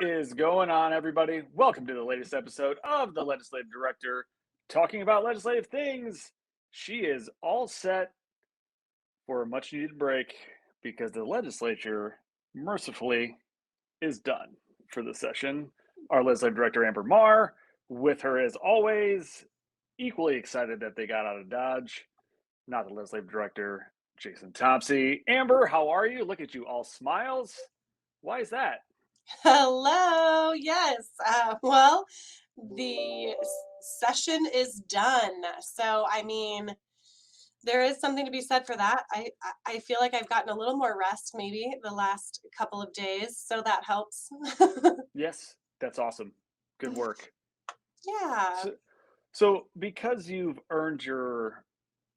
is going on, everybody? Welcome to the latest episode of The Legislative Director, talking about legislative things. She is all set for a much needed break because the legislature, mercifully, is done for the session. Our Legislative Director, Amber Marr, with her as always, equally excited that they got out of Dodge. Not the Legislative Director, Jason Thompson. Amber, how are you? Look at you, all smiles. Why is that? Hello. Yes. The session is done. So, there is something to be said for that. I feel like I've gotten a little more rest maybe the last couple of days, so that helps. Yes, that's awesome. Good work. Yeah. So because you've earned your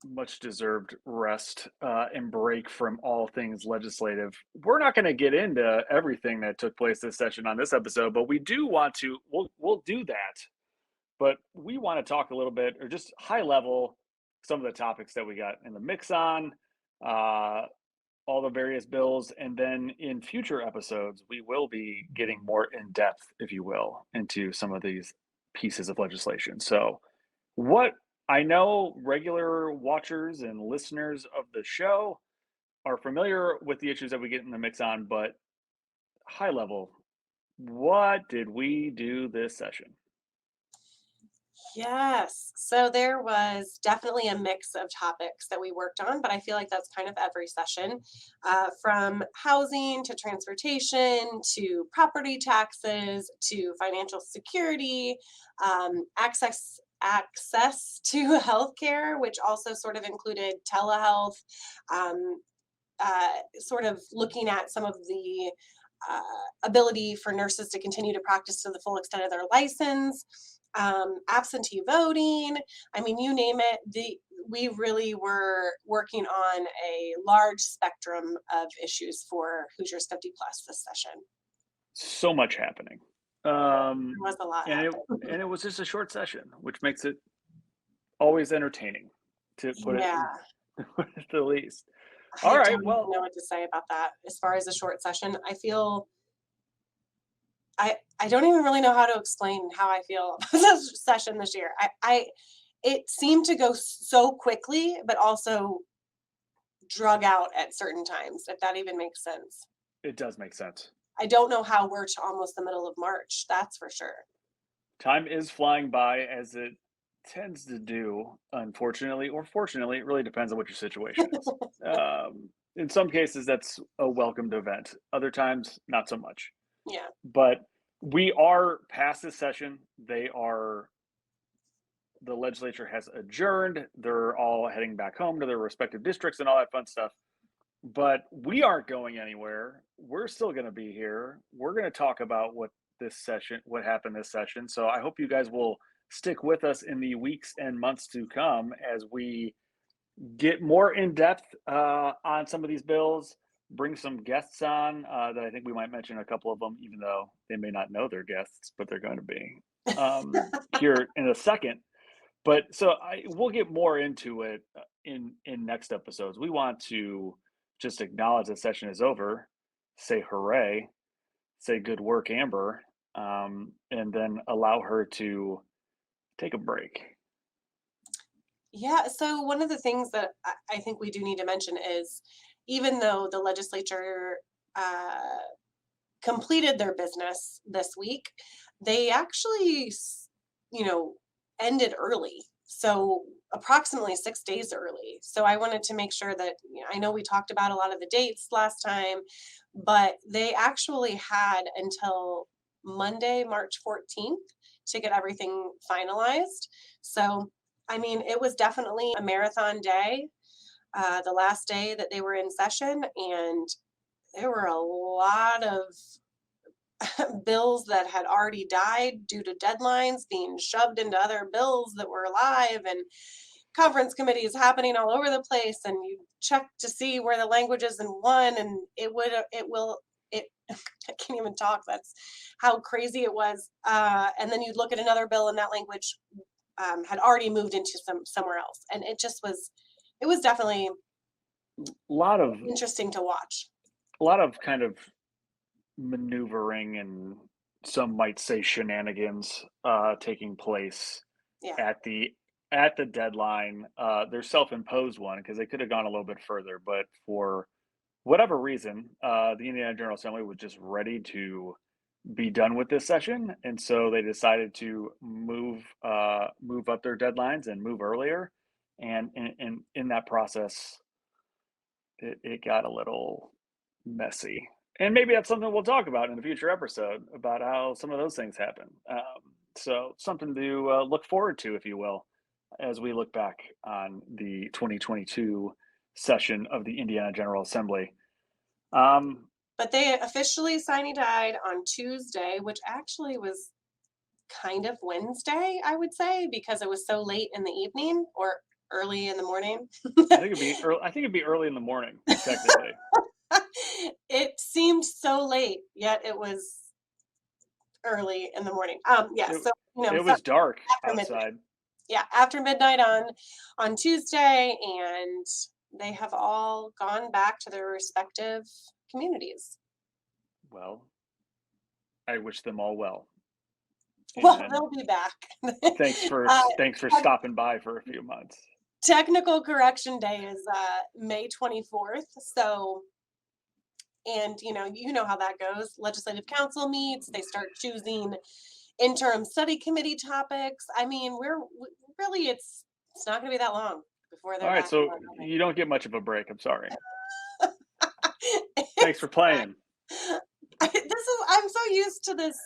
much deserved rest and break from all things legislative, we're not going to get into everything that took place this session on this episode, but we do want to. We'll do that, but we want to talk a little bit, or just high level, some of the topics that we got in the mix on. All the various bills, and then in future episodes, we will be getting more in depth, if you will, into some of these pieces of legislation. So, what I know regular watchers and listeners of the show are familiar with the issues that we get in the mix on, but high level, what did we do this session? Yes. So there was definitely a mix of topics that we worked on, but I feel like that's kind of every session, from housing to transportation to property taxes to financial security, access to healthcare, which also sort of included telehealth, um, sort of looking at some of the ability for nurses to continue to practice to the full extent of their license, absentee voting. I mean, you name it. We really were working on a large spectrum of issues for Hoosiers 50 plus this session. So much happening. There was a lot And it happening. and it was just a short session, which makes it always entertaining, to put it Yeah, put it the least. All I right, don't even well, know what to say about that. As far as a short session, I don't even really know how to explain how I feel about this session this year. It seemed to go so quickly, but also drug out at certain times, if that even makes sense. it does make sense. I don't know how we're to almost the middle of March, that's for sure. Time is flying by as it tends to do, unfortunately or fortunately. It really depends on what your situation is. In some cases, that's a welcomed event. Other times, not so much. Yeah. But we are past this session. The legislature has adjourned. They're all heading back home to their respective districts and all that fun stuff. But we aren't going anywhere. We're still going to be here. We're going to talk about what happened this session. So I hope you guys will stick with us in the weeks and months to come as we get more in depth on some of these bills, bring some guests on that I think we might mention a couple of them, even though they may not know they're guests, but they're going to be here in a second. But we'll get more into it in next episodes. We want to just acknowledge the session is over, say hooray, say good work, Amber, and then allow her to take a break. Yeah, so one of the things that I think we do need to mention is even though the legislature uh, completed their business this week, they actually, you know, ended early. So approximately 6 days early. So I wanted to make sure that, I know we talked about a lot of the dates last time, but they actually had until Monday, March 14th to get everything finalized. So, it was definitely a marathon day, the last day that they were in session, and there were a lot of bills that had already died due to deadlines being shoved into other bills that were alive, and conference committees happening all over the place, and you check to see where the language is in one, and it I can't even talk, that's how crazy it was, and then you'd look at another bill and that language had already moved into somewhere else, and it was definitely A lot of interesting to watch. kind of maneuvering and some might say shenanigans taking place Yeah. at the deadline, their self-imposed one, because they could have gone a little bit further, but for whatever reason, the Indiana General Assembly was just ready to be done with this session, and so they decided to move up their deadlines and move earlier. And in that process, it got a little messy. And maybe that's something we'll talk about in a future episode about how some of those things happen. So something to look forward to, if you will, as we look back on the 2022 session of the Indiana General Assembly. But they officially Sine died on Tuesday, which actually was kind of Wednesday, I would say, because it was so late in the evening or early in the morning. I think it'd be early in the morning, technically. It seemed so late, yet it was early in the morning. Yeah, It, so it was dark after midnight. outside. Yeah, after midnight on Tuesday, and they have all gone back to their respective communities. Well, I wish them all well. Well, And they'll be back. thanks for Uh, stopping by for a few months. Technical correction day is May 24th. So, and you know how that goes. Legislative council meets, they start choosing interim study committee topics. I mean, really it's not going to be that long before they're All right, back. so you don't get much of a break. I'm sorry. Thanks It's for playing. I'm so used to this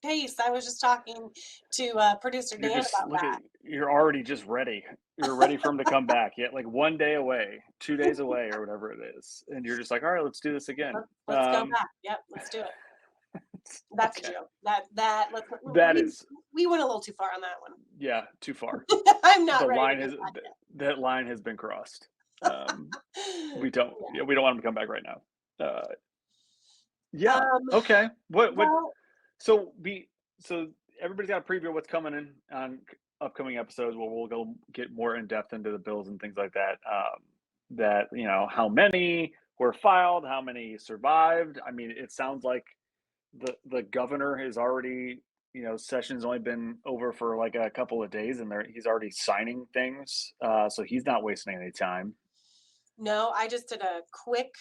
pace. I was just talking to producer Dan about that. You're already just ready. You're ready for him to come back. Yet like 1 day away, 2 days away, or whatever it is, and you're just like, all right, let's do this again. Let's go back. Yep, let's do it. That's okay. a joke. We went a little too far on that one. Yeah, too far. I'm not The ready. line has that line has been crossed. We don't want him to come back right now. Yeah. Okay. What? Well, So everybody's got a preview of what's coming in on upcoming episodes where we'll go get more in depth into the bills and things like that. That how many were filed, how many survived. I mean, it sounds like the governor has already session's only been over for like a couple of days, and he's already signing things. So he's not wasting any time. no, I just did a quick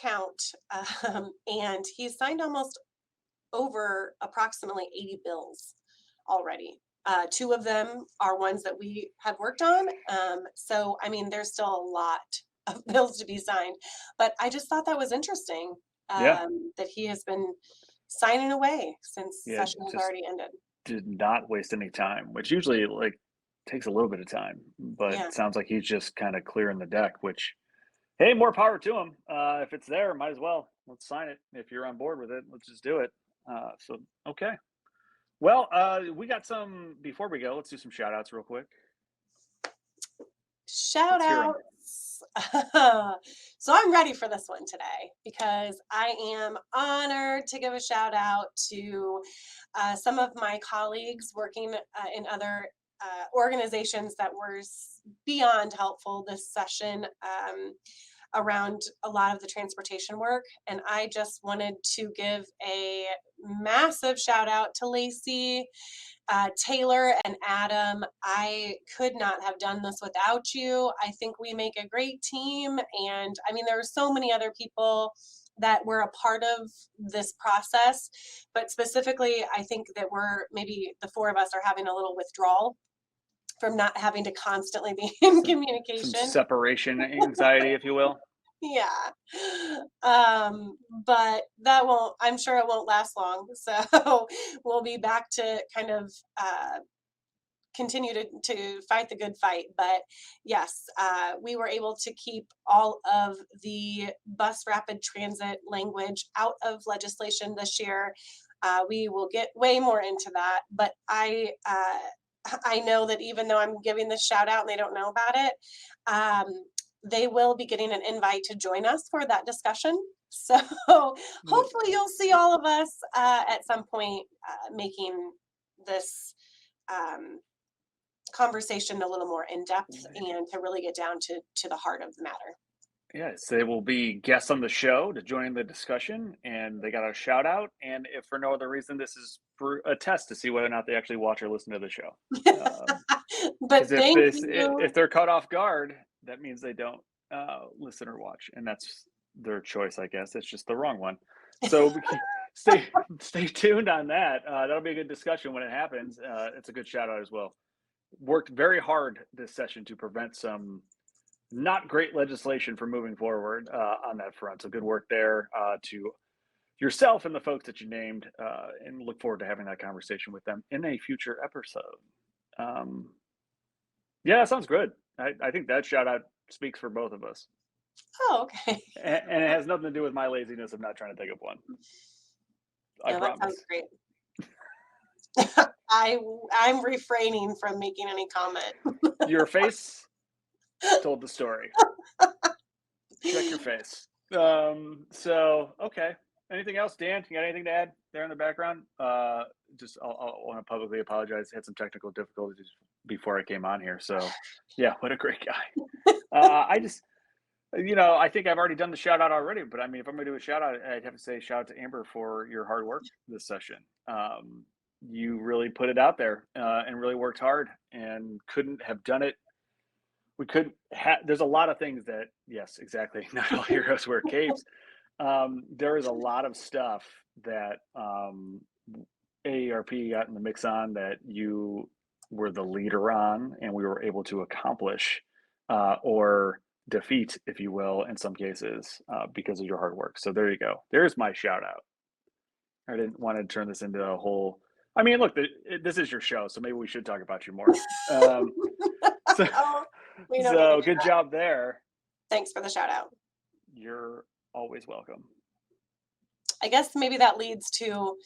count, and he's signed almost over approximately 80 bills already. Two of them are ones that we have worked on. So, I mean, there's still a lot of bills to be signed, but I just thought that was interesting that he has been signing away since session has already ended. Did not waste any time, which usually like takes a little bit of time, but it sounds like he's just kind of clearing the deck, which, hey, more power to him. If it's there, might as well. Let's sign it. If you're on board with it, let's just do it. So, okay. Well, we got some, before we go, let's do some shout outs real quick. Shout outs. So I'm ready for this one today because I am honored to give a shout out to some of my colleagues working in other organizations that were beyond helpful this session around a lot of the transportation work. And I just wanted to give a massive shout out to Lacey, Taylor, and Adam. I could not have done this without you. I think we make a great team. And I mean, there are so many other people that were a part of this process, but specifically, I think that maybe the four of us are having a little withdrawal from not having to constantly be in communication. Some separation anxiety, if you will. Yeah. But I'm sure it won't last long. So we'll be back to kind of continue to fight the good fight. But yes, we were able to keep all of the bus rapid transit language out of legislation this year. We will get way more into that, but I know that even though I'm giving this shout out and they don't know about it, they will be getting an invite to join us for that discussion. So hopefully you'll see all of us at some point making this conversation a little more in depth and to really get down to the heart of the matter. Yes, they will be guests on the show to join the discussion, and they got a shout out. And if for no other reason, this is for a test to see whether or not they actually watch or listen to the show. But Because thank you. if they're caught off guard, that means they don't listen or watch, and that's their choice, I guess. It's just the wrong one. So stay tuned on that. That'll be a good discussion when it happens. It's a good shout out as well. Worked very hard this session to prevent some not great legislation from moving forward on that front. So good work there to yourself and the folks that you named, and look forward to having that conversation with them in a future episode. Yeah, that sounds good. I think that shout out speaks for both of us. Oh, okay. And it has nothing to do with my laziness of not trying to think of one. I promise. That sounds great. I'm refraining from making any comment. Your face told the story. Check your face. So okay. Anything else, Dan? You got anything to add there in the background? Just I'll want to publicly apologize. Had some technical difficulties before I came on here. So yeah, what a great guy. I just, I think I've already done the shout out already, but I mean, if I'm gonna do a shout out, I'd have to say shout out to Amber for your hard work this session. You really put it out there and really worked hard, and couldn't have done it. We could have, there's a lot of things that, yes, exactly. Not all heroes wear capes. There is a lot of stuff that AARP got in the mix on that you were the leader on, and we were able to accomplish or defeat, if you will, in some cases because of your hard work. So there you go. There's my shout out. I didn't want to turn this into a whole, I mean, look, this is your show, so maybe we should talk about you more. So good job there. Thanks for the shout out. You're always welcome. I guess maybe that leads to,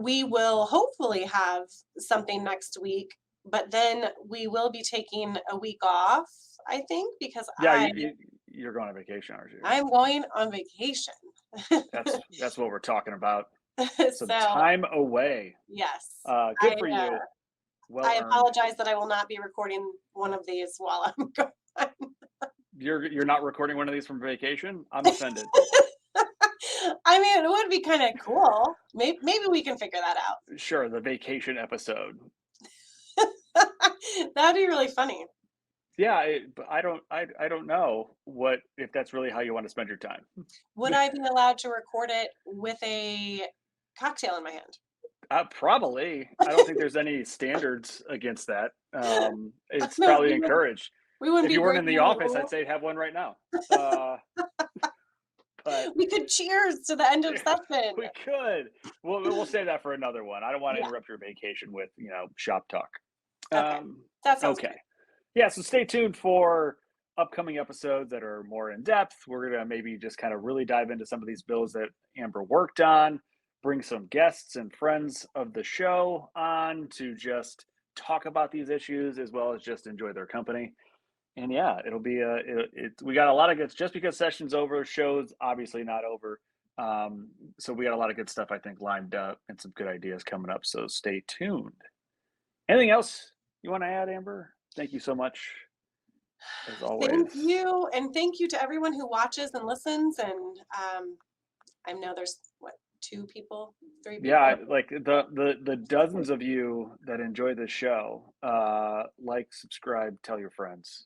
we will hopefully have something next week, but then we will be taking a week off, I think, because you're going on vacation, aren't you? I'm going on vacation. That's what we're talking about. Some time away. Yes. Good for you. Well I earned. apologize that I will not be recording one of these while I'm gone. You're not recording one of these from vacation? I'm offended. I mean, it would be kind of cool. Maybe we can figure that out. Sure, the vacation episode. That'd be really funny. Yeah, but I don't know if that's really how you want to spend your time. Would I be allowed to record it with a cocktail in my hand? Probably. I don't think there's any standards against that. It's probably encouraged. If you weren't in the office, I'd say have one right now. But we could cheers to the end of session. We could. We'll save that for another one. I don't want to interrupt your vacation with shop talk. Okay. That sounds okay. Good. Yeah, so stay tuned for upcoming episodes that are more in depth. We're gonna maybe just kind of really dive into some of these bills that Amber worked on, bring some guests and friends of the show on to just talk about these issues as well as just enjoy their company. And yeah, it'll be we got a lot of good, just because session's over, show's obviously not over. So we got a lot of good stuff, I think, lined up and some good ideas coming up. So stay tuned. Anything else you want to add, Amber? Thank you so much, as always. Thank you. And thank you to everyone who watches and listens. And I know there's 2 people, 3 people. Yeah, like the dozens of you that enjoy the show, like, subscribe, tell your friends.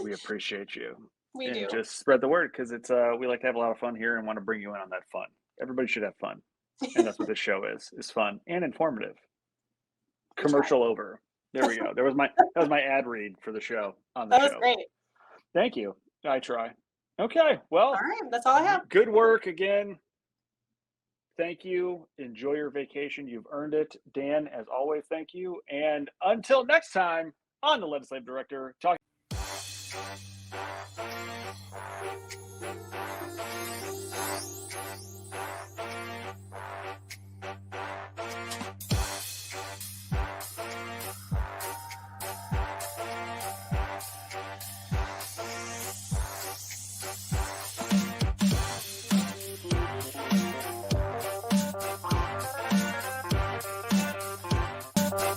We appreciate you. We do. Just spread the word, because it's we like to have a lot of fun here and want to bring you in on that fun. Everybody should have fun, and that's what this show is fun and informative. Commercial over. There we go. That was my ad read for the show on the show. That was great. Thank you. I try. Okay. Well. All right. That's all I have. Good work again. Thank you. Enjoy your vacation. You've earned it. Dan, as always, thank you. And until next time on the Legislative Director, talk.